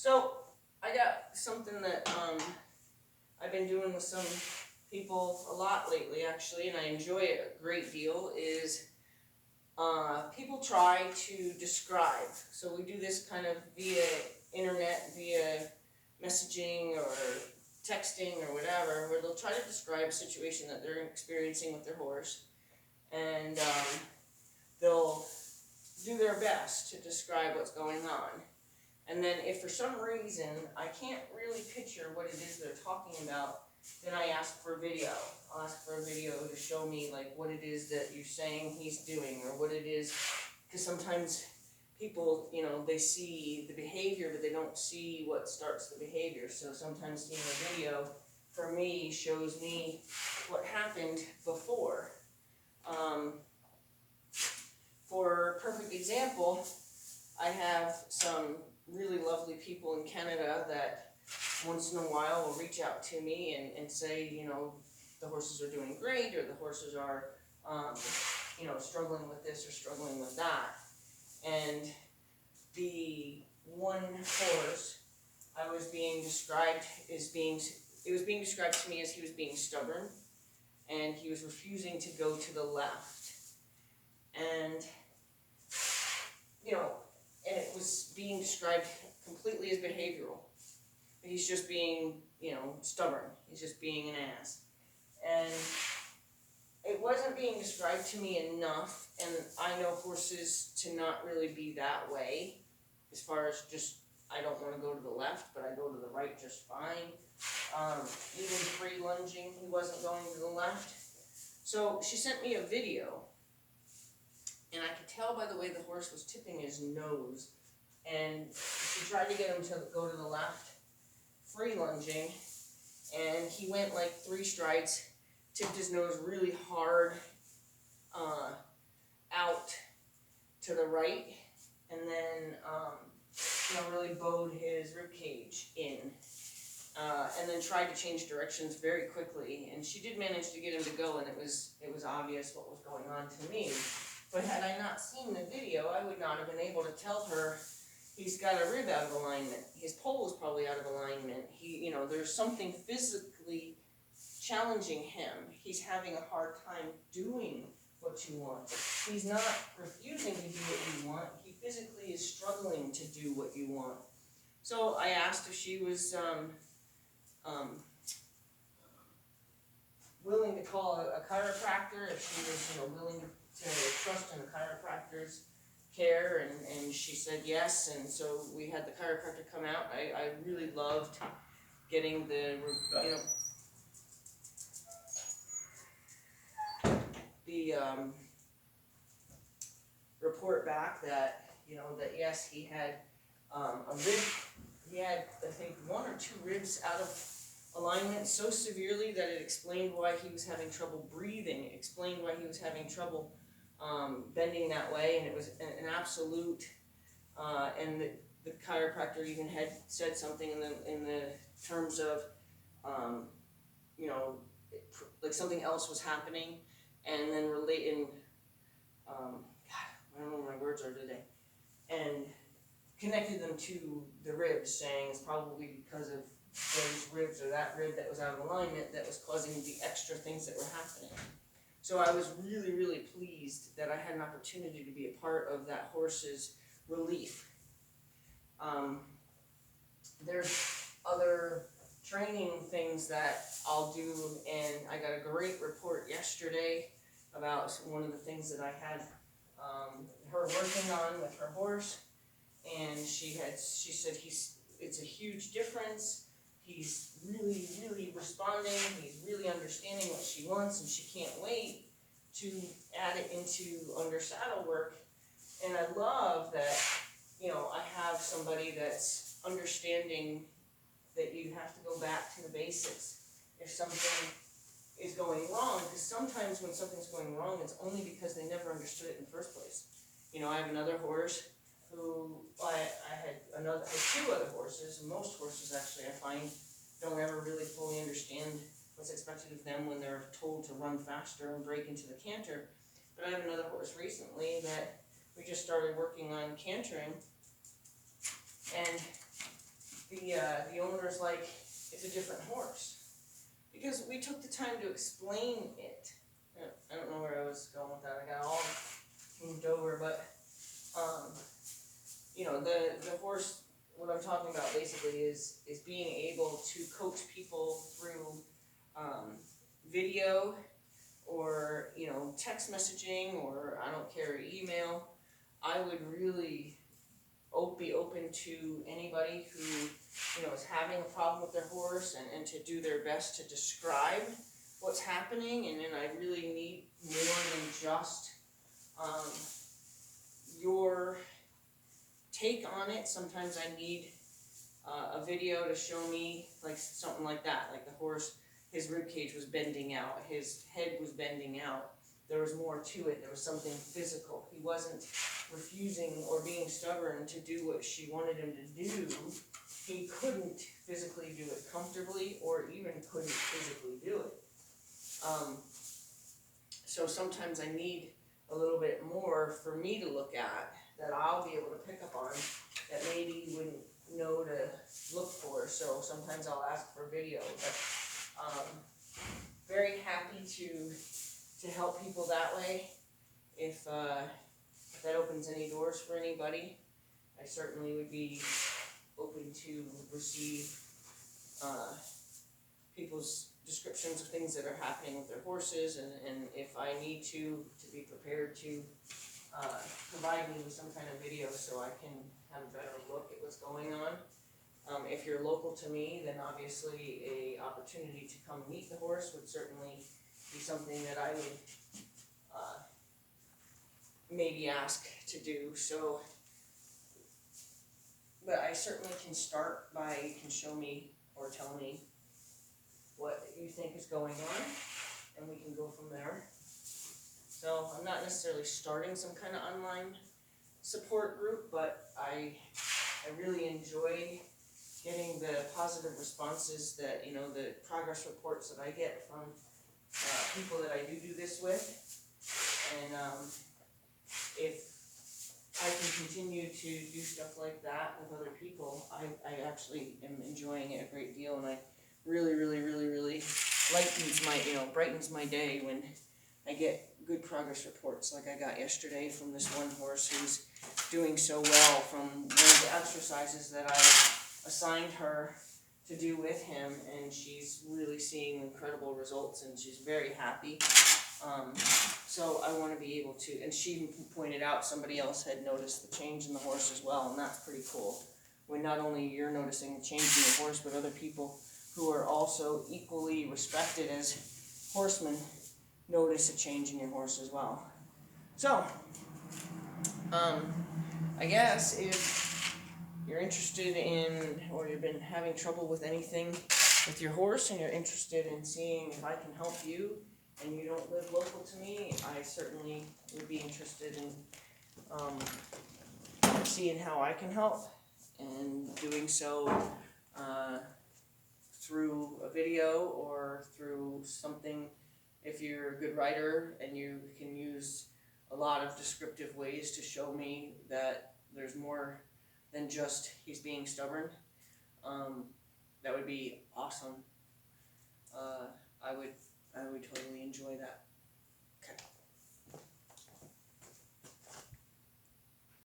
So I got something that I've been doing with some people a lot lately, actually, and I enjoy it a great deal. Is people try to describe. So we do this kind of via internet, via messaging or texting or whatever, where they'll try to describe a situation that they're experiencing with their horse, and they'll do their best to describe what's going on. And then if for some reason I can't really picture what it is they're talking about, then I ask for a video. I'll ask for a video to show me like what it is that you're saying he's doing, or what it is, because sometimes people, they see the behavior, but they don't see what starts the behavior. So sometimes seeing a video for me shows me what happened before. For a perfect example, I have some really lovely people in Canada that once in a while will reach out to me and say, the horses are doing great, or the horses are, struggling with this or struggling with that. And the one horse I was being described it was being described to me as he was being stubborn, and he was refusing to go to the left. And, and it was being described completely as behavioral. He's just being, stubborn. He's just being an ass. And it wasn't being described to me enough, and I know horses to not really be that way, as far as just, I don't want to go to the left, but I go to the right just fine. Even free lunging, he wasn't going to the left. So she sent me a video, and I could tell by the way the horse was tipping his nose, and she tried to get him to go to the left, free lunging, and he went like 3 strides, tipped his nose really hard out to the right, and then really bowed his rib cage in, and then tried to change directions very quickly. And she did manage to get him to go, and it was obvious what was going on to me. But had I not seen the video, I would not have been able to tell her he's got a rib out of alignment. His pole is probably out of alignment. There's something physically challenging him. He's having a hard time doing what you want. He's not refusing to do what you want. He physically is struggling to do what you want. So I asked if she was willing to call a chiropractor, if she was willing to trust in a chiropractor's care, and she said yes. And so we had the chiropractor come out. I really loved getting the report back that that yes, he had a rib. He had, I think, 1 or 2 ribs out of alignment so severely that it explained why he was having trouble breathing. It explained why he was having trouble bending that way, and it was an absolute. And the chiropractor even had said something in the terms of, like something else was happening, and then relating. I don't know what my words are today, and connected them to the ribs, saying it's probably because of those ribs or that rib that was out of alignment that was causing the extra things that were happening. So I was really, really pleased that I had an opportunity to be a part of that horse's relief. There's other training things that I'll do, and I got a great report yesterday about one of the things that I had her working on with her horse, and she said it's a huge difference. He's really, really responding. He's really understanding what she wants, and she can't wait to add it into under saddle work. And I love that, I have somebody that's understanding that you have to go back to the basics if something is going wrong, because sometimes when something's going wrong, it's only because they never understood it in the first place. I have another horse who I had 2 other horses, and most horses actually I find don't ever really fully understand what's expected of them when they're told to run faster and break into the canter. But I have another horse recently that we just started working on cantering, and the owner's like, it's a different horse. Because we took the time to explain it. I don't know where I was going with that, I got all moved over, but, the horse, what I'm talking about basically is being able to coach people through, video, or, text messaging, or I don't care, email. I would really be open to anybody who, is having a problem with their horse, and to do their best to describe what's happening. And then I really need more than just your take on it. Sometimes I need a video to show me, like, something like that, like the horse, his rib cage was bending out, his head was bending out. There was more to it. There was something physical. He wasn't refusing or being stubborn to do what she wanted him to do. He couldn't physically do it comfortably, or even couldn't physically do it. So sometimes I need a little bit more for me to look at, that I'll be able to pick up on, that maybe you wouldn't know to look for. So sometimes I'll ask for video, but very happy to help people that way. If that opens any doors for anybody, I certainly would be open to receive people's descriptions of things that are happening with their horses, and if I need to be prepared to provide me with some kind of video so I can have a better look at what's going on. If you're local to me, then obviously a opportunity to come meet the horse would certainly be something that I would maybe ask to do. So, but I certainly can start by, you can show me or tell me what you think is going on, and we can go from there. So I'm not necessarily starting some kind of online support group, but I really enjoy getting the positive responses that, the progress reports that I get from people that I do this with. And if I can continue to do stuff like that with other people, I actually am enjoying it a great deal, and I really, really, really, really brightens my day when I get good progress reports like I got yesterday from this one horse who's doing so well from one of the exercises that I assigned her to do with him, and she's really seeing incredible results, and she's very happy. So I want to be able to, and she pointed out somebody else had noticed the change in the horse as well, and that's pretty cool. When not only you're noticing the change in your horse, but other people who are also equally respected as horsemen notice a change in your horse as well. So, I guess if you're interested in, or you've been having trouble with anything with your horse, and you're interested in seeing if I can help you, and you don't live local to me, I certainly would be interested in seeing how I can help, and doing so through a video or through something. If you're a good writer and you can use a lot of descriptive ways to show me that there's more than just he's being stubborn, that would be awesome. I would totally enjoy that.